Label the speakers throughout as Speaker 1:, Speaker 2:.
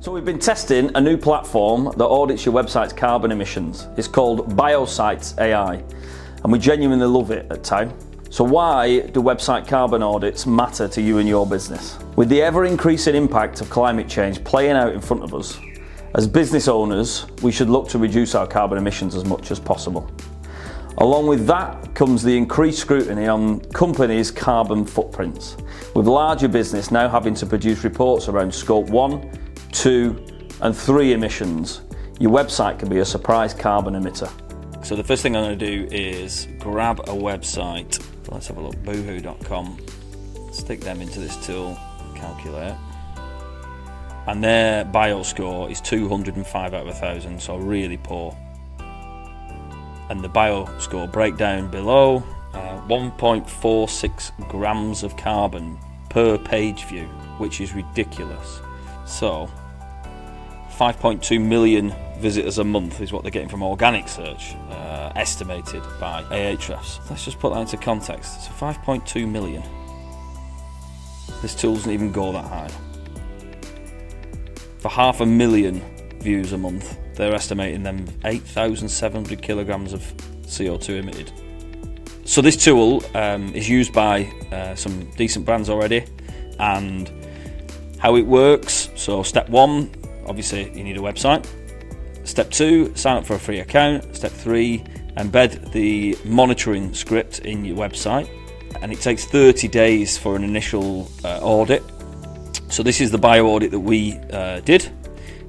Speaker 1: So we've been testing a new platform that audits your website's carbon emissions. It's called BioScore AI, and we genuinely love it at Town. So why do website carbon audits matter to you and your business? With the ever-increasing impact of climate change playing out in front of us, as business owners, we should look to reduce our carbon emissions as much as possible. Along with that comes the increased scrutiny on companies' carbon footprints, with larger business now having to produce reports around Scope 1, 2 and 3 emissions. Your website can be a surprise carbon emitter. So the first thing I'm going to do is grab a website. Let's have a look, boohoo.com. Stick them into this tool, calculate. And their BioScore is 205 out of 1,000, so really poor. And the BioScore breakdown below, 1.46 grams of carbon per page view, which is ridiculous. So 5.2 million visitors a month is what they're getting from organic search, estimated by Ahrefs. Let's just put that into context. So 5.2 million. This tool doesn't even go that high. For 500,000 views a month, they're estimating them 8,700 kilograms of CO2 emitted. So this tool is used by some decent brands already, and how it works. So step 1, obviously you need a website. Step 2, sign up for a free account. Step 3, embed the monitoring script in your website, and it takes 30 days for an initial audit. So this is the bio audit that we did,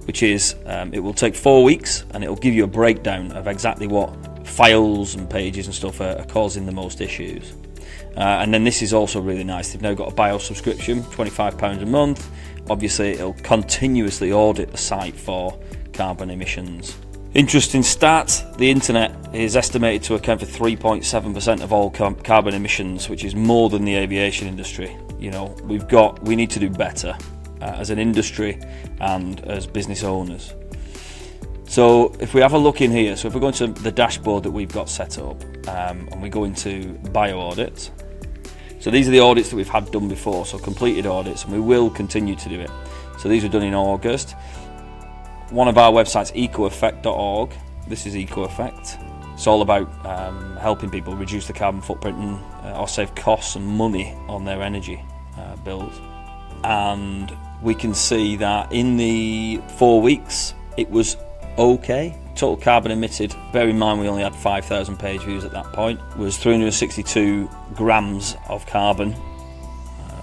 Speaker 1: which is it will take 4 weeks, and it will give you a breakdown of exactly what files and pages and stuff are causing the most issues. And then this is also really nice. They've now got a bio subscription, £25 a month. Obviously it'll continuously audit the site for carbon emissions. Interesting stat, the internet is estimated to account for 3.7% of all carbon emissions, which is more than the aviation industry. You know, we need to do better as an industry and as business owners. So if we have a look in here, so if we go into the dashboard that we've got set up, and we go into bio audits. So these are the audits that we've had done before, so completed audits, and we will continue to do it. So these were done in August. One of our websites, ecoeffect.org. This is EcoEffect. It's all about helping people reduce the carbon footprint and or save costs and money on their energy bills. And we can see that in the 4 weeks, it was okay. Total carbon emitted, bear in mind we only had 5,000 page views at that point, was 362 grams of carbon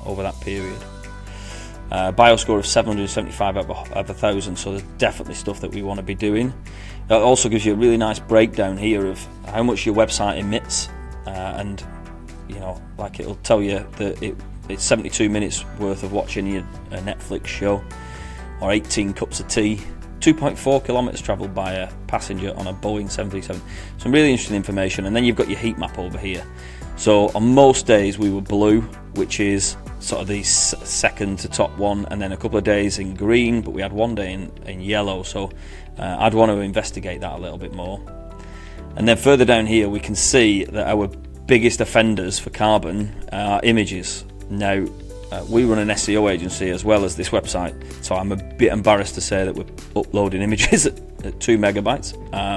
Speaker 1: over that period. BioScore of 775 out of 1,000, so there's definitely stuff that we want to be doing. It also gives you a really nice breakdown here of how much your website emits, and you know, like it'll tell you that it's 72 minutes worth of watching a Netflix show, or 18 cups of tea. 2.4 kilometres travelled by a passenger on a Boeing 737. Some really interesting information. And then you've got your heat map over here. So on most days we were blue, which is sort of the second to top one, and then a couple of days in green, but we had one day in yellow. So I'd want to investigate that a little bit more. And then further down here we can see that our biggest offenders for carbon are images. Now, we run an SEO agency as well as this website, so I'm a bit embarrassed to say that we're uploading images at 2 megabytes,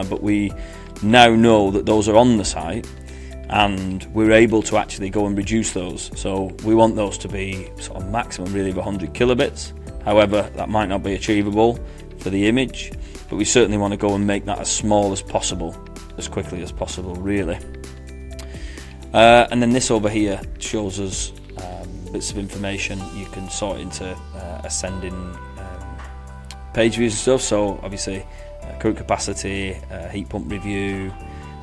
Speaker 1: but we now know that those are on the site, and we're able to actually go and reduce those. So we want those to be sort of maximum really of 100 kilobits. However, that might not be achievable for the image, but we certainly want to go and make that as small as possible, as quickly as possible really. And then this over here shows us bits of information. You can sort into ascending page views and stuff. So obviously current capacity, heat pump review,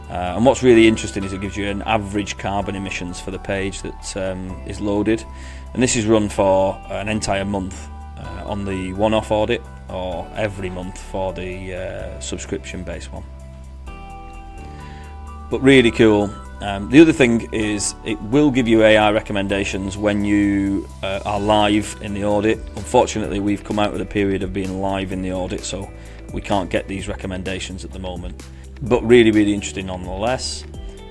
Speaker 1: and what's really interesting is it gives you an average carbon emissions for the page that is loaded, and this is run for an entire month on the one-off audit, or every month for the subscription based one. But really cool. The other thing is it will give you AI recommendations when you are live in the audit. Unfortunately, we've come out of the period of being live in the audit, so we can't get these recommendations at the moment. But really, really interesting nonetheless.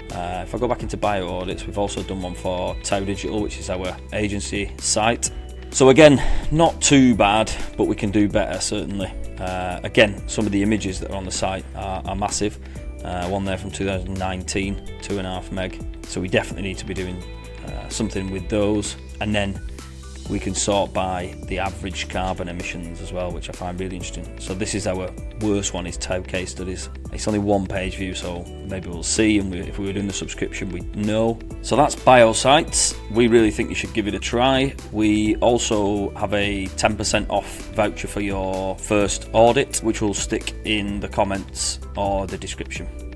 Speaker 1: If I go back into bio audits, we've also done one for Tau Digital, which is our agency site. So again, not too bad, but we can do better certainly. Again, some of the images that are on the site are massive. One there from 2019, 2.5 meg. So we definitely need to be doing something with those. And then we can sort by the average carbon emissions as well, which I find really interesting. So this is our worst one, is tow case studies. It's only one page view, so maybe we'll see, and if we were doing the subscription, we'd know. So that's BioSites. We really think you should give it a try. We also have a 10% off voucher for your first audit, which will stick in the comments or the description.